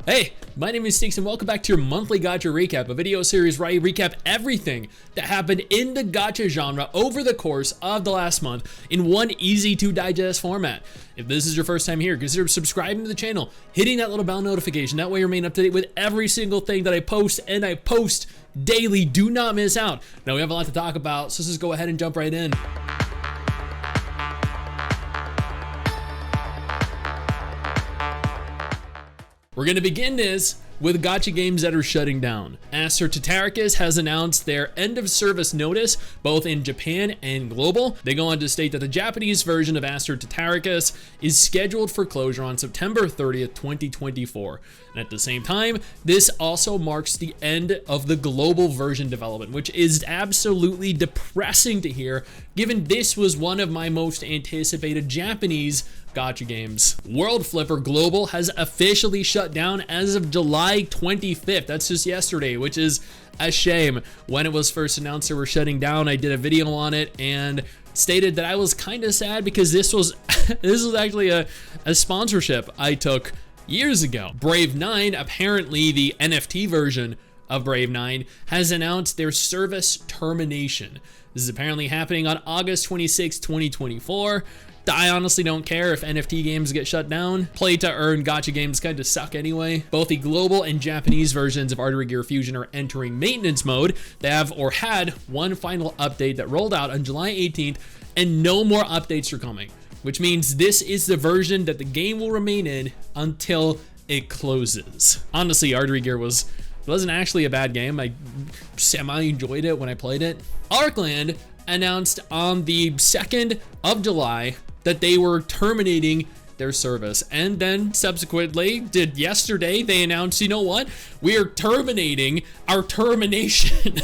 Hey, my name is Stix and welcome back to your monthly Gacha recap, a video series where I recap everything that happened in the Gacha genre over the course of the last month in one easy to digest format. If this is your first time here, consider subscribing to the channel, hitting that little bell notification, that way you're made up to date with every single thing that I post, and I post daily. Do not miss out. Now we have a lot to talk about, so let's just go ahead and jump right in. We're going to begin this with gacha games that are shutting down. Azur Promilia has announced their end of service notice, both in Japan and global. They go on to state that the Japanese version of Azur Promilia is scheduled for closure on September 30th, 2024. And at the same time, this also marks the end of the global version development, which is absolutely depressing to hear, given this was one of my most anticipated Japanese gacha games. World Flipper Global has officially shut down as of July 25th. That's just yesterday, which is a shame. When it was first announced they were shutting down, I did a video on it and stated that I was kind of sad because this was actually a sponsorship I took years ago. Brave 9, apparently the NFT version of Brave 9, has announced their service termination. This is apparently happening on August 26, 2024. I honestly don't care if NFT games get shut down. Play to earn gacha games kind of suck anyway. Both the global and Japanese versions of Artery Gear Fusion are entering maintenance mode. They have or had one final update that rolled out on July 18th, and no more updates are coming, which means this is the version that the game will remain in until it closes. Honestly, Artery Gear wasn't actually a bad game. I semi-enjoyed it when I played it. Arkland announced on the 2nd of July that they were terminating their service, and then subsequently yesterday they announced, you know what, we are terminating our termination.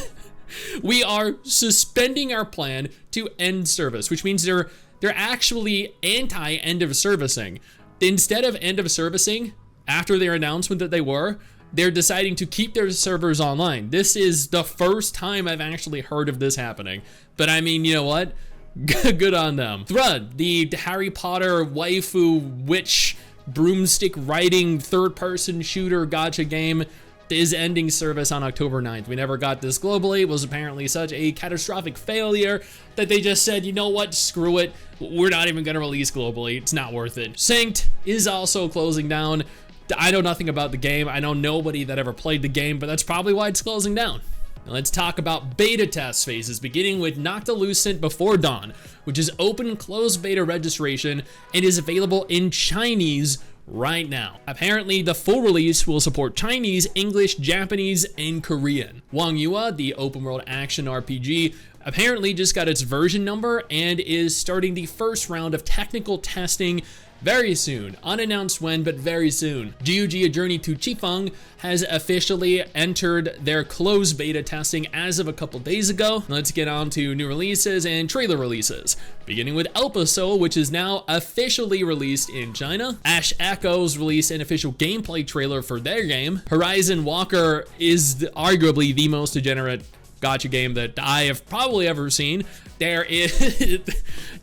We are suspending our plan to end service, which means they're actually anti end of servicing. Instead of end of servicing after their announcement that they're deciding to keep their servers online. This is the first time I've actually heard of this happening, but I mean, you know what? Good on them. Thread, the Harry Potter waifu witch broomstick riding third-person shooter gacha game, is ending service on October 9th. We never got this globally. It was apparently such a catastrophic failure that they just said, you know what, screw it. We're not even going to release globally. It's not worth it. Synced is also closing down. I know nothing about the game. I know nobody that ever played the game, but that's probably why it's closing down. Now let's talk about beta test phases, beginning with Noctilucent Before Dawn, which is open closed beta registration and is available in Chinese right now. Apparently, the full release will support Chinese, English, Japanese, and Korean. Wangyua, the open world action RPG, apparently just got its version number and is starting the first round of technical testing very soon. Unannounced when, but very soon. GOG A Journey to Qifeng has officially entered their closed beta testing as of a couple days ago. Let's get on to new releases and trailer releases. Beginning with Elpasoul, which is now officially released in China. Ash Echoes released an official gameplay trailer for their game. Horizon Walker is arguably the most degenerate gacha game that I have probably ever seen. They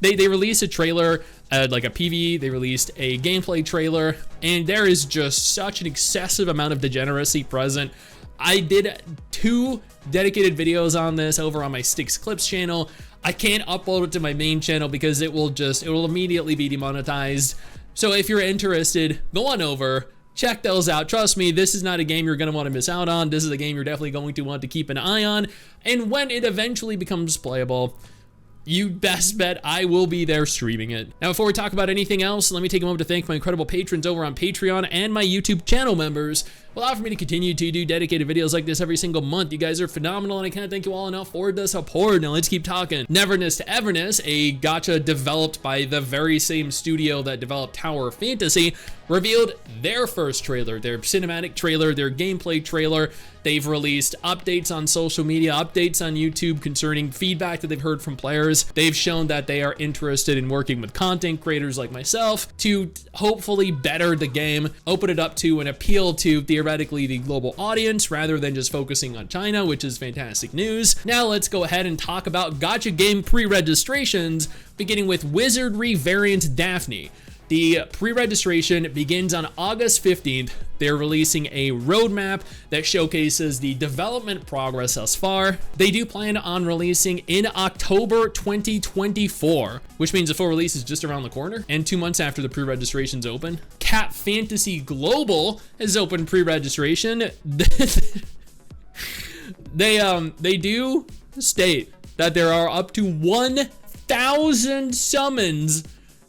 released a trailer, like a PV, they released a gameplay trailer, and there is just such an excessive amount of degeneracy present. I did 2 dedicated videos on this over on my Stix Clipx channel. I can't upload it to my main channel because it will immediately be demonetized. So if you're interested, go on over, check those out. Trust me, this is not a game you're going to want to miss out on. This is a game you're definitely going to want to keep an eye on. And when it eventually becomes playable, you best bet I will be there streaming it. Now, before we talk about anything else, let me take a moment to thank my incredible patrons over on Patreon and my YouTube channel members who allow for me to continue to do dedicated videos like this every single month. You guys are phenomenal, and I can't thank you all enough for the support. Now, let's keep talking. Neverness to Everness, a gacha developed by the very same studio that developed Tower of Fantasy, revealed their first trailer, their cinematic trailer, their gameplay trailer. They've released updates on social media, updates on YouTube concerning feedback that they've heard from players. They've shown that they are interested in working with content creators like myself to hopefully better the game, open it up to and appeal to theoretically the global audience rather than just focusing on China, which is fantastic news. Now let's go ahead and talk about Gacha Game Pre-Registrations, beginning with Wizardry Variant Daphne. The pre-registration begins on August 15th. They're releasing a roadmap that showcases the development progress thus far. They do plan on releasing in October 2024, which means the full release is just around the corner and 2 months after the pre-registrations open. Cat Fantasy Global has opened pre-registration. They do state that there are up to 1,000 summons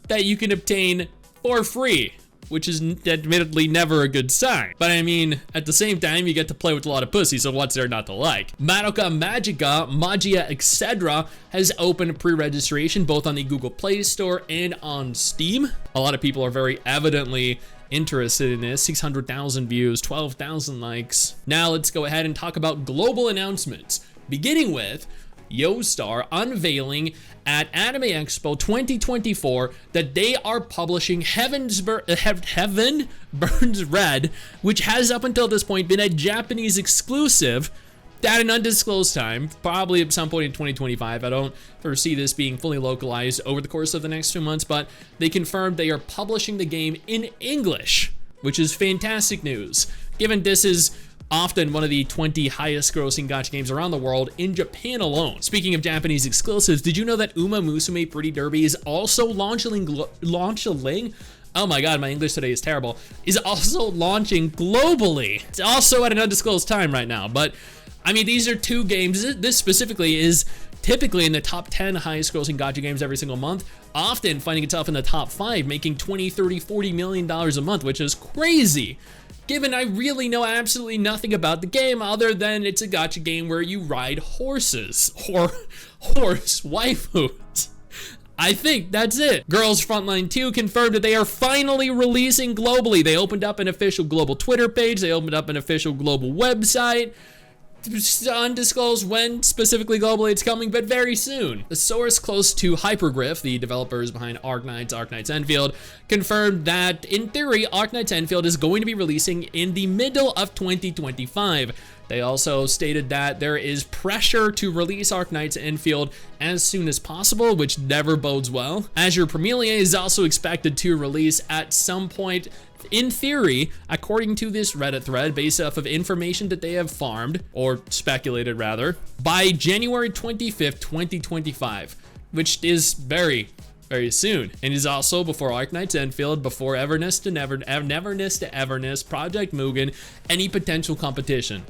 that you can obtain for free, which is admittedly never a good sign. But I mean, at the same time, you get to play with a lot of pussy, so what's there not to like? Madoka Magica, Magia, etc. has opened pre-registration both on the Google Play Store and on Steam. A lot of people are very evidently interested in this. 600,000 views, 12,000 likes. Now let's go ahead and talk about global announcements, beginning with YoStar unveiling at Anime Expo 2024 that they are publishing Heaven Burns Red, which has up until this point been a Japanese exclusive at an undisclosed time, probably at some point in 2025. I don't foresee this being fully localized over the course of the next few months, but they confirmed they are publishing the game in English, which is fantastic news, given this is often one of the 20 highest grossing gacha games around the world in Japan alone. Speaking of Japanese exclusives, did you know that Uma Musume Pretty Derby is also launching? Oh my god, my English today is terrible. Is also launching globally. It's also at an undisclosed time right now, but I mean, these are two games. This specifically is typically in the top 10 highest grossing gacha games every single month, often finding itself in the top 5, making 20, 30, 40 million dollars a month, which is crazy, given I really know absolutely nothing about the game other than it's a gacha game where you ride horses or horse waifus. I think that's it. Girls Frontline 2 confirmed that they are finally releasing globally. They opened up an official global Twitter page. They opened up an official global website. It's undisclosed when specifically globally it's coming, but very soon. The source close to Hypergriff, the developers behind Arknights Endfield, confirmed that in theory, Arknights Endfield is going to be releasing in the middle of 2025. They also stated that there is pressure to release Arknights Endfield as soon as possible, which never bodes well. Azur Promilia is also expected to release at some point, in theory, according to this Reddit thread, based off of information that they have farmed, or speculated rather, by January 25th, 2025, which is very soon, and is also before Arknights Endfield, before Everness to Neverness to Everness, Project Mugen, any potential competition,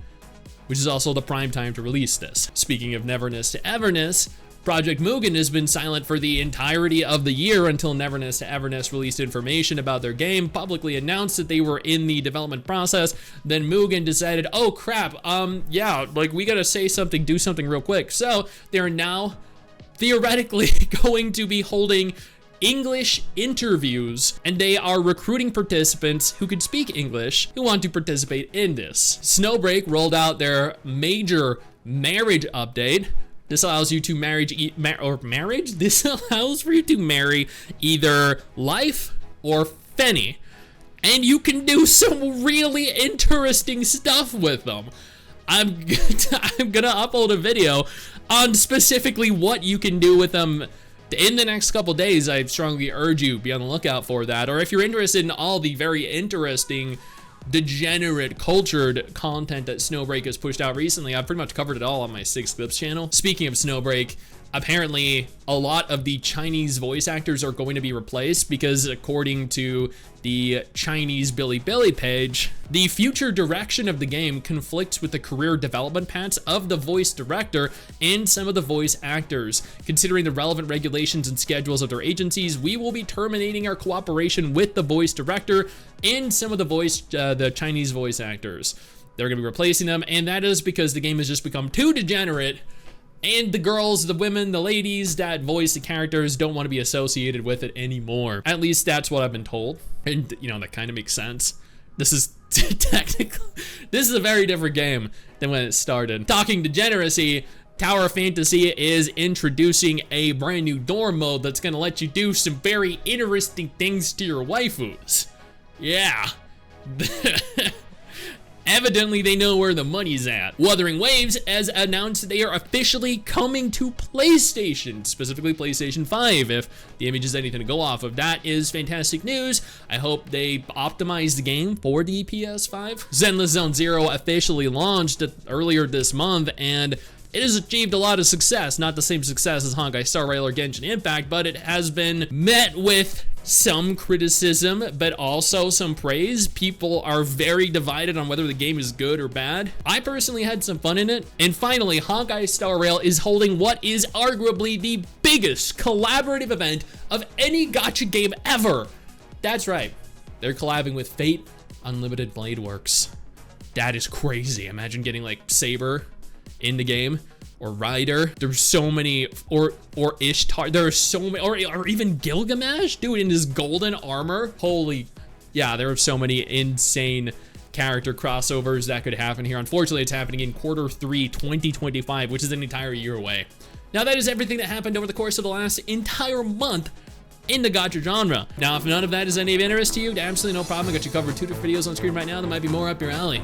which is also the prime time to release this. Speaking of Neverness to Everness, Project Mugen has been silent for the entirety of the year until Neverness to Everness released information about their game, publicly announced that they were in the development process. Then Mugen decided, oh crap, yeah, like we gotta say something, do something real quick. So they're now theoretically going to be holding English interviews, and they are recruiting participants who could speak English who want to participate in this. Snowbreak rolled out their major marriage update. This allows you to This allows for you to marry either Life or Fenny, and you can do some really interesting stuff with them. I'm gonna upload a video on specifically what you can do with them in the next couple days. I strongly urge you be on the lookout for that. Or if you're interested in all the very interesting, degenerate, cultured content that Snowbreak has pushed out recently, I've pretty much covered it all on my Stix Clipx channel. Speaking of Snowbreak, apparently a lot of the Chinese voice actors are going to be replaced because according to the Chinese Bilibili page, the future direction of the game conflicts with the career development paths of the voice director and some of the voice actors. Considering the relevant regulations and schedules of their agencies, we will be terminating our cooperation with the voice director and some of the Chinese voice actors. They're going to be replacing them, and that is because the game has just become too degenerate, and the girls, the women, the ladies that voice the characters don't want to be associated with it anymore. At least that's what I've been told. And, you know, that kind of makes sense. This is technically, this is a very different game than when it started. Talking degeneracy, Tower Fantasy is introducing a brand new dorm mode that's going to let you do some very interesting things to your waifus. Yeah. Evidently, they know where the money's at. Wuthering Waves has announced they are officially coming to PlayStation, specifically PlayStation 5. If the image is anything to go off of, that is fantastic news. I hope they optimize the game for the PS5. Zenless Zone Zero officially launched earlier this month, and it has achieved a lot of success. Not the same success as Honkai Star Rail or Genshin Impact, but it has been met with some criticism, but also some praise. People are very divided on whether the game is good or bad. I personally had some fun in it. And finally, Honkai Star Rail is holding what is arguably the biggest collaborative event of any gacha game ever. That's right. They're collabing with Fate Unlimited Blade Works. That is crazy. Imagine getting like Saber in the game, or Ryder. There's so many, or Ishtar. There are so many, or even Gilgamesh, dude, in his golden armor. Holy, yeah, there are so many insane character crossovers that could happen here. Unfortunately, it's happening in Q3 2025, which is an entire year away. Now, that is everything that happened over the course of the last entire month in the gacha genre. Now, if none of that is any of interest to you, absolutely no problem. I got you covered 2 different videos on screen right now that might be more up your alley.